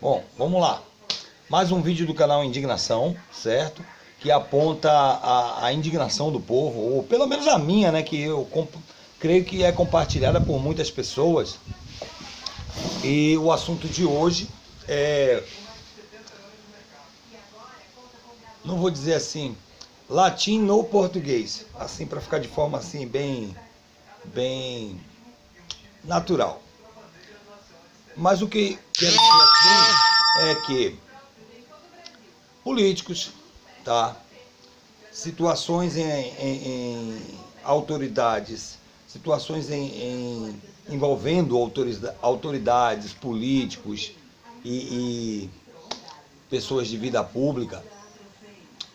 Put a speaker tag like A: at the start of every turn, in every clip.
A: Bom, vamos lá. Mais um vídeo do canal Indignação, certo? Que aponta a indignação do povo, ou pelo menos a minha, né? Que eu creio que é compartilhada por muitas pessoas. E o assunto de hoje é... não vou dizer assim, latim no português. Assim, para ficar de forma assim, bem natural. Mas o que quero dizer aqui é que políticos, tá? Situações em autoridades, situações envolvendo autoridades, políticos e pessoas de vida pública,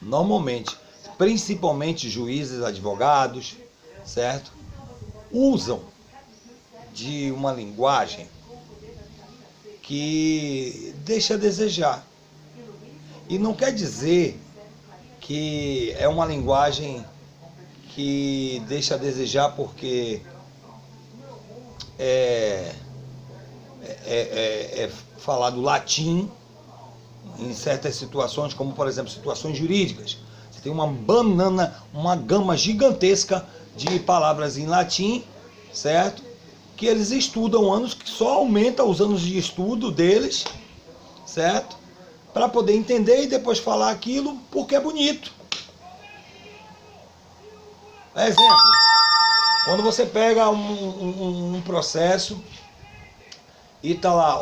A: normalmente, principalmente juízes, advogados, certo? Usam de uma linguagem que deixa a desejar. E não quer dizer que é uma linguagem que deixa a desejar porque é falado latim em certas situações, como por exemplo situações jurídicas. Você tem uma gama gigantesca de palavras em latim, certo? Que eles estudam anos, que só aumenta os anos de estudo deles, certo? Para poder entender e depois falar aquilo porque é bonito. Exemplo, quando você pega um processo e tá lá,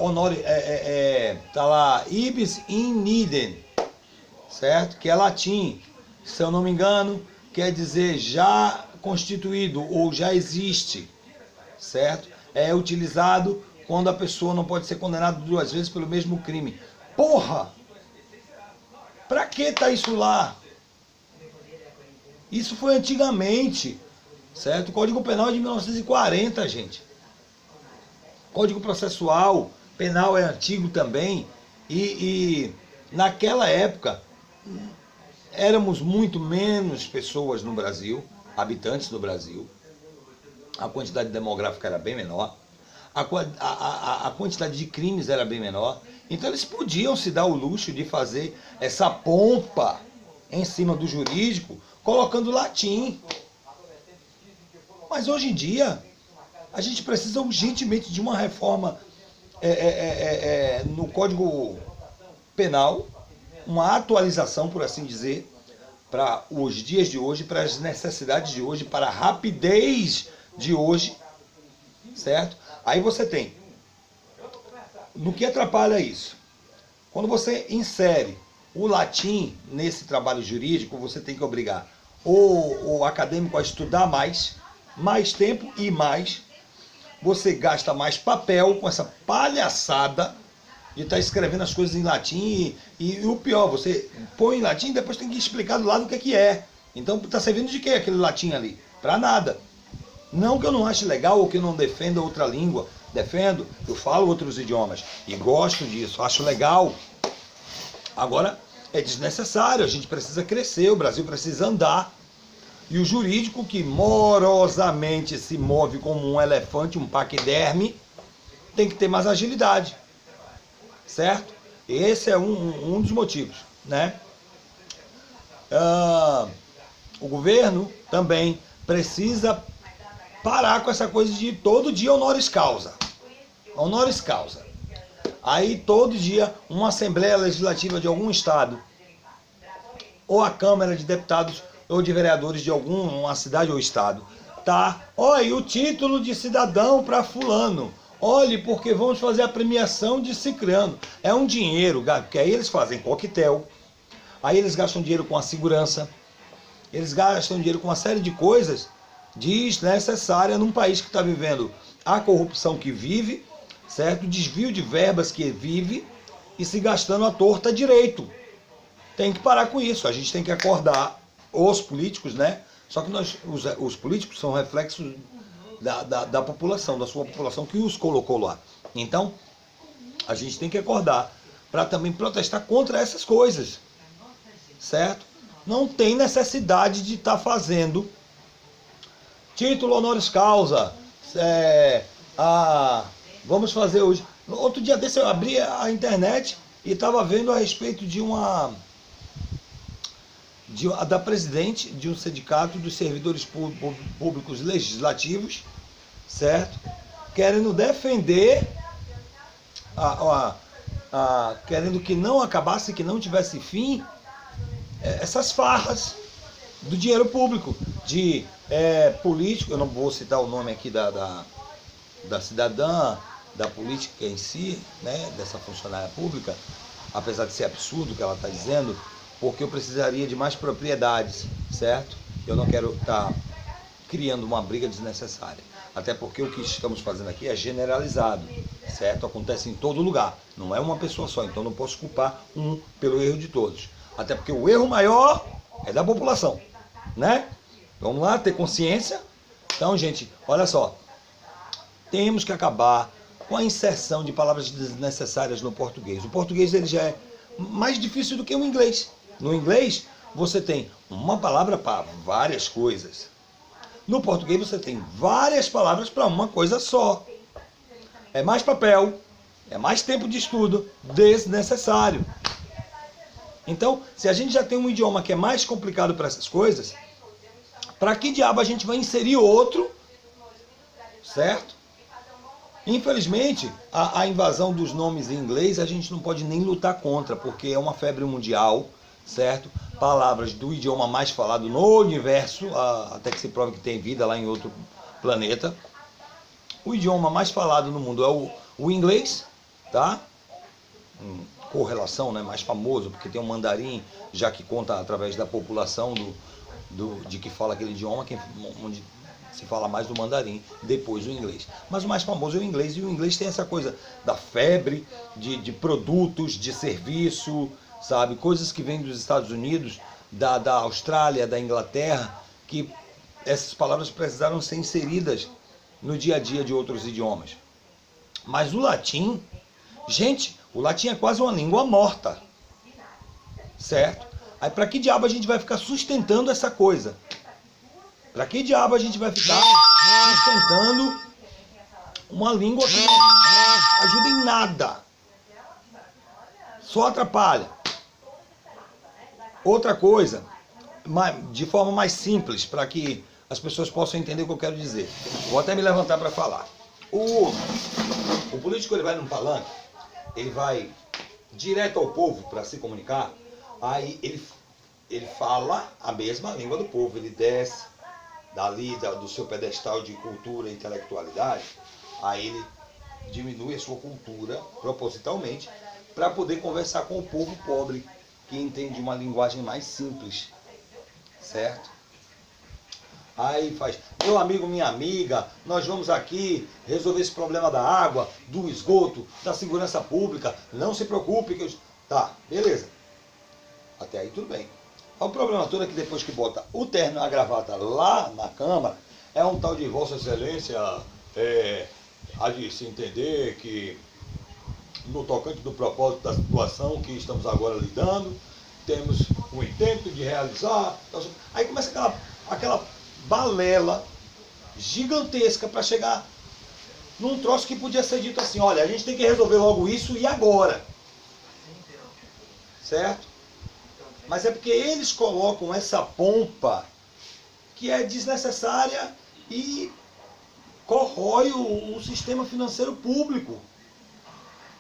A: tá lá ibis in idem, certo? Que é latim, se eu não me engano, quer dizer já constituído ou já existe, certo? É utilizado quando a pessoa não pode ser condenada 2 vezes pelo mesmo crime. Porra! Pra que tá isso lá? Isso foi antigamente, certo? O Código Penal é de 1940, gente. Código Processual Penal é antigo também. E naquela época, éramos muito menos pessoas no Brasil, habitantes do Brasil. A quantidade demográfica era bem menor. A quantidade de crimes era bem menor. Então eles podiam se dar o luxo de fazer essa pompa em cima do jurídico, colocando latim. Mas hoje em dia, a gente precisa urgentemente de uma reforma no Código Penal, uma atualização, por assim dizer, para os dias de hoje, para as necessidades de hoje, para a rapidez de hoje, certo? Aí você tem, no que atrapalha isso? Quando você insere o latim nesse trabalho jurídico, você tem que obrigar o acadêmico a estudar mais tempo e mais. Você gasta mais papel com essa palhaçada de estar escrevendo as coisas em latim e o pior, você põe em latim e depois tem que explicar do lado o que é. Então está servindo de quê aquele latim ali? Para nada. Não que eu não ache legal ou que eu não defenda outra língua. Defendo, eu falo outros idiomas e gosto disso, acho legal. Agora, é desnecessário, a gente precisa crescer, o Brasil precisa andar. E o jurídico, que morosamente se move como um elefante, um paquiderme, tem que ter mais agilidade, certo? Esse é um dos motivos, né? O governo também precisa parar com essa coisa de todo dia honoris causa. Honoris causa. Aí todo dia uma Assembleia Legislativa de algum estado, ou a Câmara de Deputados ou de Vereadores de alguma cidade ou estado, tá? Olha, o título de cidadão para fulano. Olhe, porque vamos fazer a premiação de cicrano. É um dinheiro, porque aí eles fazem coquetel, aí eles gastam dinheiro com a segurança, eles gastam dinheiro com uma série de coisas desnecessária num país que está vivendo a corrupção que vive, certo? Desvio de verbas que vive e se gastando à torta direito. Tem que parar com isso, a gente tem que acordar os políticos, né? Só que os políticos são reflexos da população, da sua população que os colocou lá. Então, a gente tem que acordar para também protestar contra essas coisas, certo? Não tem necessidade de estar fazendo título honoris causa, vamos fazer hoje. Outro dia desse eu abri a internet e estava vendo a respeito da presidente de um sindicato dos servidores públicos legislativos, certo? Querendo defender, querendo que não acabasse, que não tivesse fim, essas farras do dinheiro público, de político, eu não vou citar o nome aqui da cidadã, da política em si, né, dessa funcionária pública, apesar de ser absurdo o que ela está dizendo, porque eu precisaria de mais propriedades, certo? Eu não quero estar criando uma briga desnecessária, até porque o que estamos fazendo aqui é generalizado, certo? Acontece em todo lugar, não é uma pessoa só, então não posso culpar um pelo erro de todos, até porque o erro maior é da população, né? Vamos lá, ter consciência. Então, gente, olha só, temos que acabar com a inserção de palavras desnecessárias no português. O português ele já é mais difícil do que o inglês. No inglês, você tem uma palavra para várias coisas. No português, você tem várias palavras para uma coisa só. É mais papel, é mais tempo de estudo desnecessário. Então, se a gente já tem um idioma que é mais complicado para essas coisas, para que diabo a gente vai inserir outro, certo? Infelizmente, a invasão dos nomes em inglês a gente não pode nem lutar contra, porque é uma febre mundial, certo? Palavras do idioma mais falado no universo, até que se prove que tem vida lá em outro planeta. O idioma mais falado no mundo é o inglês, tá? Correlação, né? Mais famoso, porque tem o mandarim, já que conta através da população de que fala aquele idioma, onde se fala mais do mandarim, depois o inglês. Mas o mais famoso é o inglês, e o inglês tem essa coisa da febre, de produtos, de serviço, sabe? Coisas que vêm dos Estados Unidos, da Austrália, da Inglaterra, que essas palavras precisaram ser inseridas no dia a dia de outros idiomas. Mas o latim, gente, o latim é quase uma língua morta, certo? Aí para que diabo a gente vai ficar sustentando essa coisa? Para que diabo a gente vai ficar sustentando uma língua que não ajuda em nada? Só atrapalha. Outra coisa, de forma mais simples, para que as pessoas possam entender o que eu quero dizer. Vou até me levantar para falar. O político ele vai num palanque, ele vai direto ao povo para se comunicar, aí ele fala a mesma língua do povo, ele desce dali do seu pedestal de cultura e intelectualidade, aí ele diminui a sua cultura propositalmente para poder conversar com o povo pobre, que entende uma linguagem mais simples, certo? Aí faz, meu amigo, minha amiga, nós vamos aqui resolver esse problema da água, do esgoto, da segurança pública, não se preocupe que eu... Tá, beleza. Até aí tudo bem. O problema todo é que depois que bota o terno e a gravata lá na Câmara, é um tal de Vossa Excelência, há de se entender que no tocante do propósito da situação que estamos agora lidando, temos o intento de realizar. Aí começa aquela balela gigantesca para chegar num troço que podia ser dito assim, olha, a gente tem que resolver logo isso e agora. Certo? Mas é porque eles colocam essa pompa que é desnecessária e corrói o sistema financeiro público.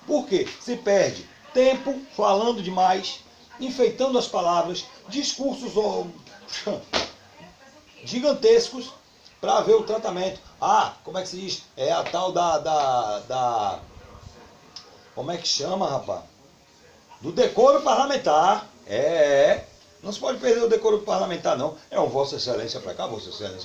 A: Por quê? Se perde tempo falando demais, enfeitando as palavras, discursos gigantescos para ver o tratamento. Como é que se diz? É a tal como é que chama, rapaz? Do decoro parlamentar. Não se pode perder o decoro parlamentar, não. É um Vossa Excelência para cá, Vossa Excelência